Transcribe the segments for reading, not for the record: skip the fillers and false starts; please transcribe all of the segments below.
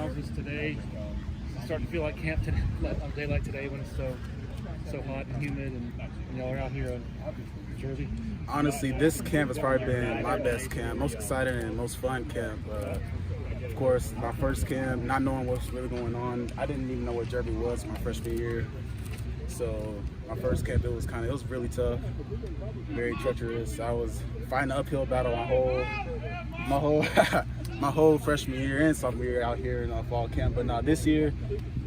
Myles, is today starting to feel like camp today, on a day like today when it's so hot and humid, and y'all are out here in Jersey? Honestly, this camp has probably been my best camp, most exciting and most fun camp. Of course, my first camp, not knowing what's really going on. I didn't even know what Jersey was my freshman year. So my first camp, it was really tough, very treacherous. I was fighting an uphill battle my whole freshman year and sophomore year out here in fall camp. But now this year,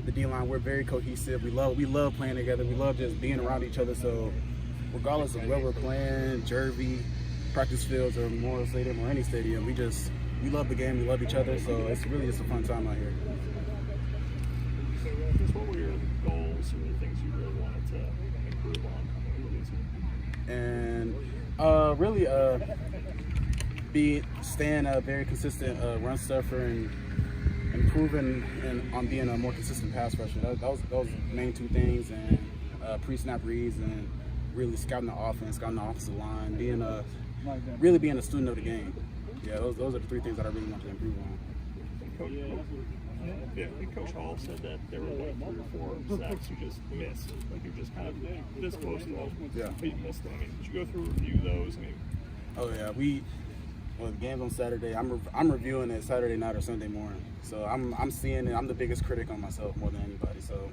the D-line, we're very cohesive. We love playing together. We love just being around each other. So regardless of where we're playing, Jersey, practice fields, or Memorial Stadium, or any stadium, we love the game. We love each other. So it's really just a fun time out here. What were your goals or the things you really wanted to improve on coming into this year? And staying a very consistent run stuffer and improving on being a more consistent pass rusher. Those the main two things, and pre-snap reads, and really scouting the offense, scouting the offensive line, being a student of the game. Yeah, those are the three things that I really want to improve on. Coach Hall said that there were like 3 or 4 sacks you just missed. Like you're just kind of this close to them, but you missed them. I mean, did you go through and review those? Oh yeah, the game's on Saturday. I'm reviewing it Saturday night or Sunday morning. So I'm seeing it. I'm the biggest critic on myself more than anybody. So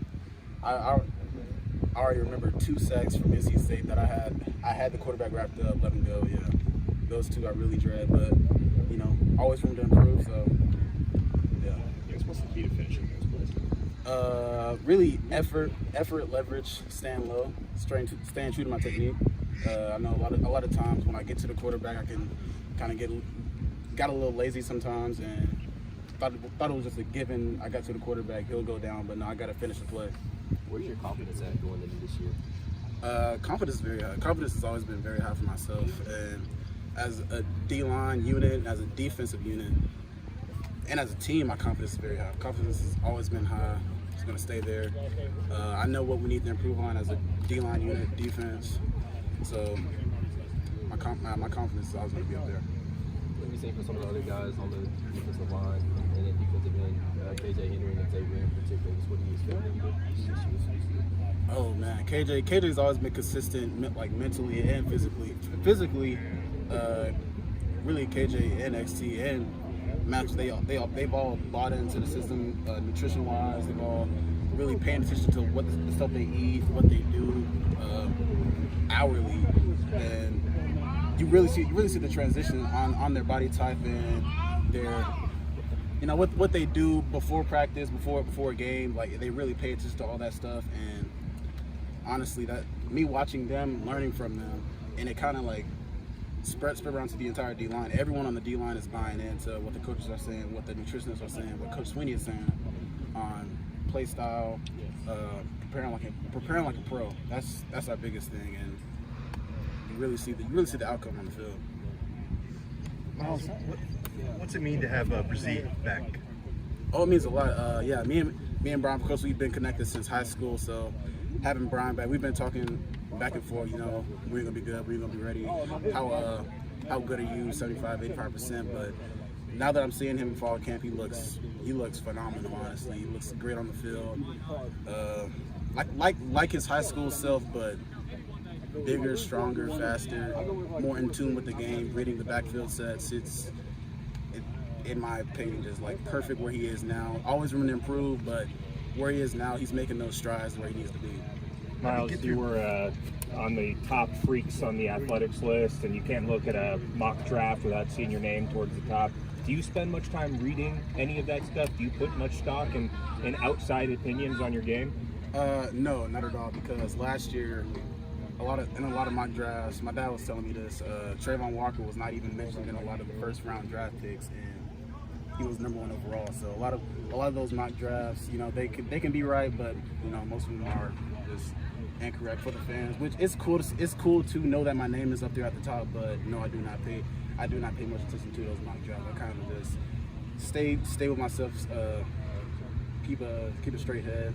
I already remember 2 sacks from NC State that I had the quarterback wrapped up, let him go. Yeah, those 2 I really dread, but always room to improve. So yeah. What's the key to finishing those plays? Really effort, leverage, staying low, staying true to my technique. I know a lot of times when I get to the quarterback, I can kind of got a little lazy sometimes, and thought it was just a given. I got to the quarterback, he'll go down, but no, I got to finish the play. Where's your confidence at going into this year? Confidence is very high. Confidence has always been very high for myself, and as a D-line unit, as a defensive unit, and as a team, my confidence is very high. Confidence has always been high. It's going to stay there. I know what we need to improve on as a D-line unit, defense. So my confidence is always going to be up there. What do you think for some of the other guys on the defensive line and then defensive end, KJ Henry and Xavier in particular? What do you expect them to do? Oh man, KJ's always been consistent, like mentally and physically. Physically, really KJ and XT and Max, they've all bought into the system, nutrition-wise. They've all really paying attention to what the stuff they eat, what they do hourly, and you really see the transition on their body type and their, what they do before practice, before a game. Like they really pay attention to all that stuff, and honestly, that me watching them, learning from them, and it kind of like spread around to the entire D-line. Everyone on the D-line is buying into what the coaches are saying, what the nutritionists are saying, what Coach Sweeney is saying on play style, preparing like a pro. That's our biggest thing, and you really see the outcome on the field. Myles, what's it mean to have Brzee back? Oh, it means a lot. Yeah, me and Brian, of course, we've been connected since high school, so having Brian back, we've been talking back and forth, we're gonna be good, we're gonna be ready. How good are you? 75-85%. But now that I'm seeing him in fall camp, he looks phenomenal. Honestly, he looks great on the field. Like his high school self, but bigger, stronger, faster, more in tune with the game, reading the backfield sets. It's in my opinion, just like perfect where he is now. Always room to improve, but where he is now, he's making those strides where he needs to be. Myles, you were on the top freaks on the athletics list, and you can't look at a mock draft without seeing your name towards the top. Do you spend much time reading any of that stuff? Do you put much stock in outside opinions on your game? No, not at all, because last year, in a lot of mock drafts, my dad was telling me this, Trayvon Walker was not even mentioned in a lot of the first round draft picks, and he was #1 overall. So a lot of those mock drafts, they can be right, but most of them are just incorrect for the fans, which it's cool to know that my name is up there at the top, but no, I do not pay much attention to those mock drafts. I kind of just stay with myself, keep a straight head.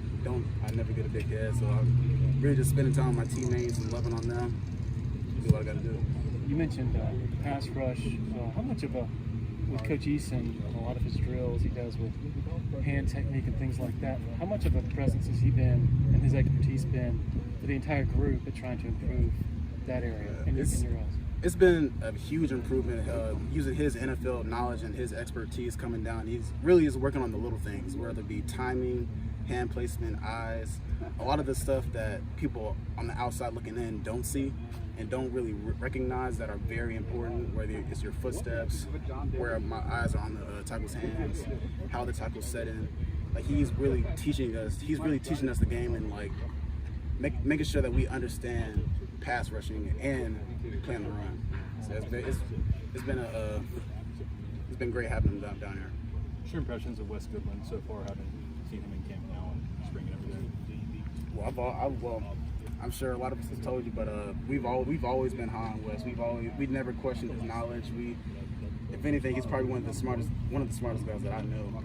I never get a big head, so I'm really just spending time with my teammates and loving on them. Do what I got to do. You mentioned pass rush. How much of a with Coach Eason, a lot of his drills he does with hand technique and things like that. How much of a presence has he been and his expertise been for the entire group at trying to improve that area in your roles? It's been a huge improvement using his NFL knowledge and his expertise coming down. He's really working on the little things, whether it be timing, hand placement, eyes, a lot of the stuff that people on the outside looking in don't see and don't really recognize that are very important, whether it's your footsteps, where my eyes are on the tackle's hands, how the tackle's set in. Like he's really teaching us the game and like making sure that we understand pass rushing and playing the run. So it's been great having him down here. What's your impressions of Wes Goodwin so far, having seen him in camp now and spring and everything? Well, I'm sure a lot of us have told you, but we've always been high on Wes. We've never questioned his knowledge. If anything, he's probably one of the smartest guys that I know.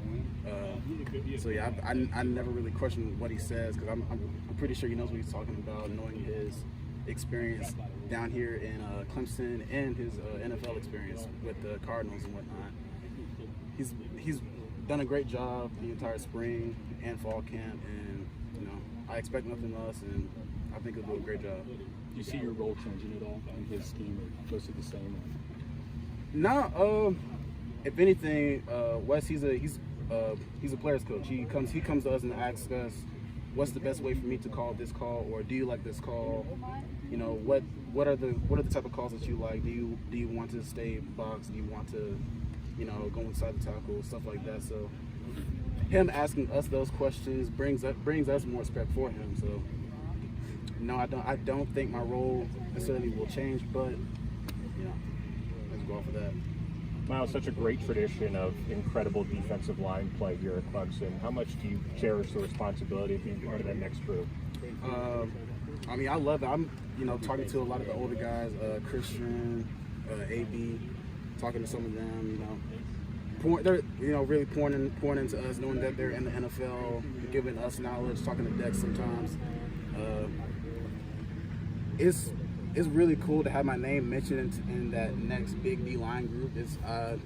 So yeah, I never really question what he says because I'm pretty sure he knows what he's talking about, knowing his experience down here in Clemson and his NFL experience with the Cardinals and whatnot. He's done a great job the entire spring and fall camp, and I expect nothing less, and I think he'll do a great job. Do you see your role changing at all in his scheme, or mostly the same? No, if anything, Wes he's a player's coach. He comes to us and asks us, what's the best way for me to call this call, or do you like this call? What are the type of calls that you like? Do you want to stay box? Do you want to go inside the tackle, stuff like that? So him asking us those questions brings us more respect for him. So no, I don't think my role necessarily will change, but let's go off of that. Myles, such a great tradition of incredible defensive line play here at Clemson. How much do you cherish the responsibility of being part of that next group? I mean, I love it. I'm talking to a lot of the older guys, Christian, AB, talking to some of them. They're really pouring into us, knowing that they're in the NFL, giving us knowledge, talking to Dex sometimes. It's really cool to have my name mentioned in that next big D-line group. I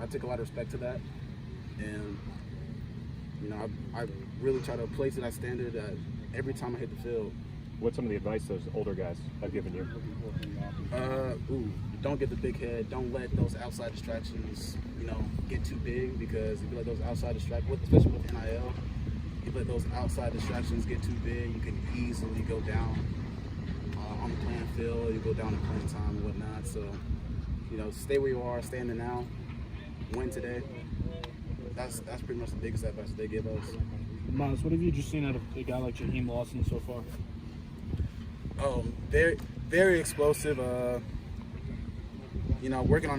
take a lot of respect to that, and I really try to place it at standard every time I hit the field. What's some of the advice those older guys have given you? Don't get the big head. Don't let those outside distractions, get too big, because if you let those outside distractions, especially with NIL, if you let those outside distractions get too big, you can easily go down on the playing field. You go down in playing time and whatnot. So, stay where you are, stay in the now, win today. That's pretty much the biggest advice they give us. Myles, what have you just seen out of a guy like Jaheim Lawson so far? Very, very explosive. Working on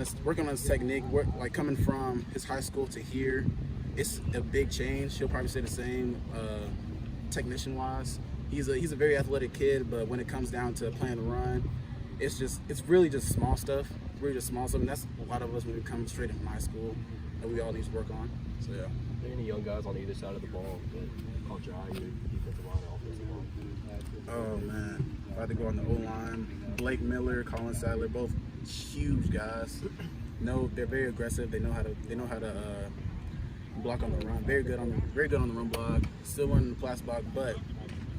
his technique. Like coming from his high school to here, it's a big change. He'll probably say the same, technician-wise. He's a very athletic kid, but when it comes down to playing the run, it's really just small stuff. Really just small stuff, and that's a lot of us when we come straight from high school that we all need to work on. So yeah. Are there any young guys on either side of the ball that caught your eye, either defensive line or offensive line? Oh man, if I had to go on the O-line, Blake Miller, Colin Sadler, both huge guys. No, they're very aggressive. They know how to block on the run. Very good on the run block. Still learning the pass block, but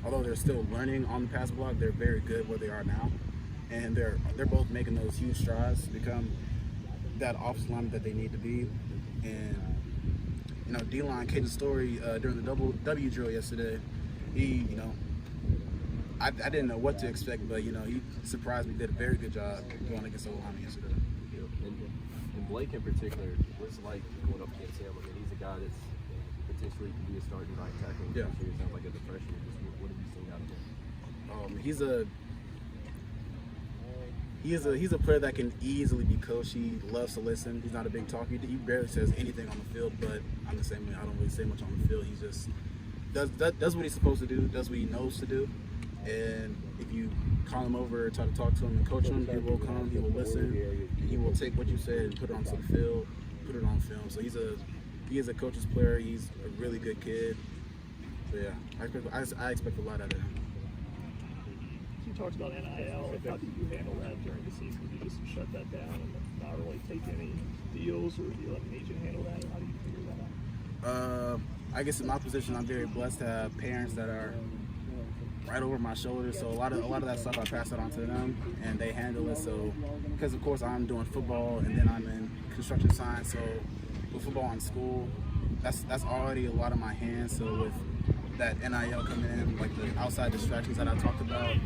although they're still learning on the pass block, they're very good where they are now, and they're both making those huge strides to become that offensive lineman that they need to be. And D-line, Caden Story during the W drill yesterday, he I didn't know what to expect, but he surprised me. Did a very good job going against O-line yesterday. And Blake in particular, what's it like going up against him? I mean, he's a guy that's potentially can be a starting right tackle. Yeah. It sounds like as a freshman. What have you seen out of him? He's a player that can easily be coached. He loves to listen. He's not a big talker. He barely says anything on the field, but I'm the same way. I don't really say much on the field. He just does what he's supposed to do, does what he knows to do. And if you call him over, try to talk to him and coach him, he will come, he will listen, and he will take what you said and put it onto the field, put it on film. So he is a coach's player. He's a really good kid. So yeah, I expect a lot out of him. You talked about NIL. How did you handle that during the season? Do you just shut that down and not really take any deals, or do you let an agent handle that? How do you figure that out? I guess in my position, I'm very blessed to have parents that are right over my shoulder. So a lot of that stuff I pass it on to them, and they handle it. So because of course I'm doing football, and then I'm in construction science. So with football in school, that's already a lot of my hands. So with that NIL coming in, like the outside distractions that I talked about,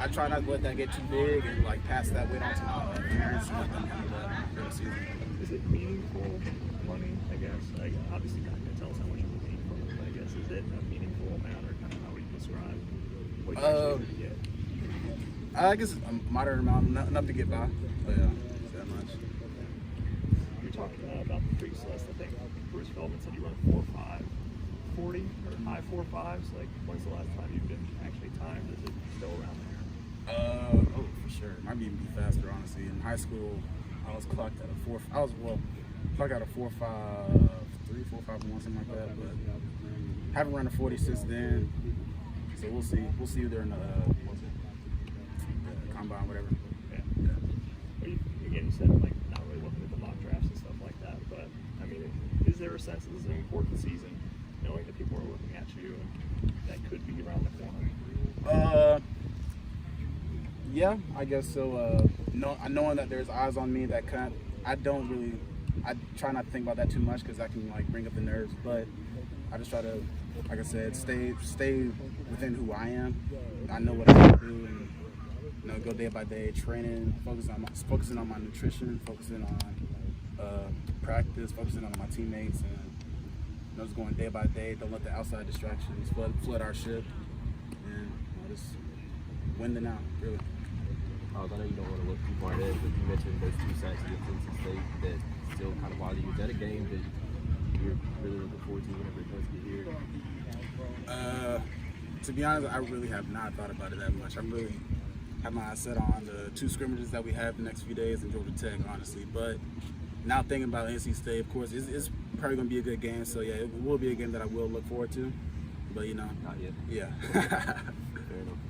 I try not to let that get too big and like pass that weight on to my parents and let them handle that during the season. Is it meaningful money, I guess? Like, obviously not going to tell us how much it's meaningful, but I guess is it a meaningful amount, or kind of how would you describe what you actually get? I guess a moderate amount, enough to get by, but yeah, it's that much. You're talking about the freaks list. I think Bruce Feldman said you run 4.5, 40 or high 4.5s. Like, when's the last time you've been actually timed? Is it still around there? Oh, for sure. Might even be faster, honestly. In high school, I was clocked at a 4. I was clocked at a 4.53, 4.51, something like that. But haven't run a 40 since then. So we'll see. We'll see during the combine, whatever. Yeah. Well, again, you said like not really looking at the mock drafts and stuff like that. But I mean, is there a sense that this is an important season, knowing that people are looking at you and that could be around the corner? Yeah, I guess so. Knowing that there's eyes on me, that I try not to think about that too much because that can like bring up the nerves. But I just try to, like I said, stay within who I am. I know what I have to do, and go day by day, training, focusing on my nutrition, focusing on practice, focusing on my teammates, and just going day by day. Don't let the outside distractions flood our ship, and just win the now, really. I know you don't want to look too far ahead, but you mentioned those 2 sacks against NC State that still kind of bother you. Is that a game that you're really looking forward to whenever it does get here? To be honest, I really have not thought about it that much. I really have my eyes set on the 2 scrimmages that we have the next few days in Georgia Tech, honestly. But now thinking about NC State, of course, it's probably going to be a good game. So, yeah, it will be a game that I will look forward to. But, Not yet. Yeah. Fair enough.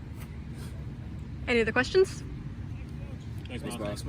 Any other questions? Thanks, Myles.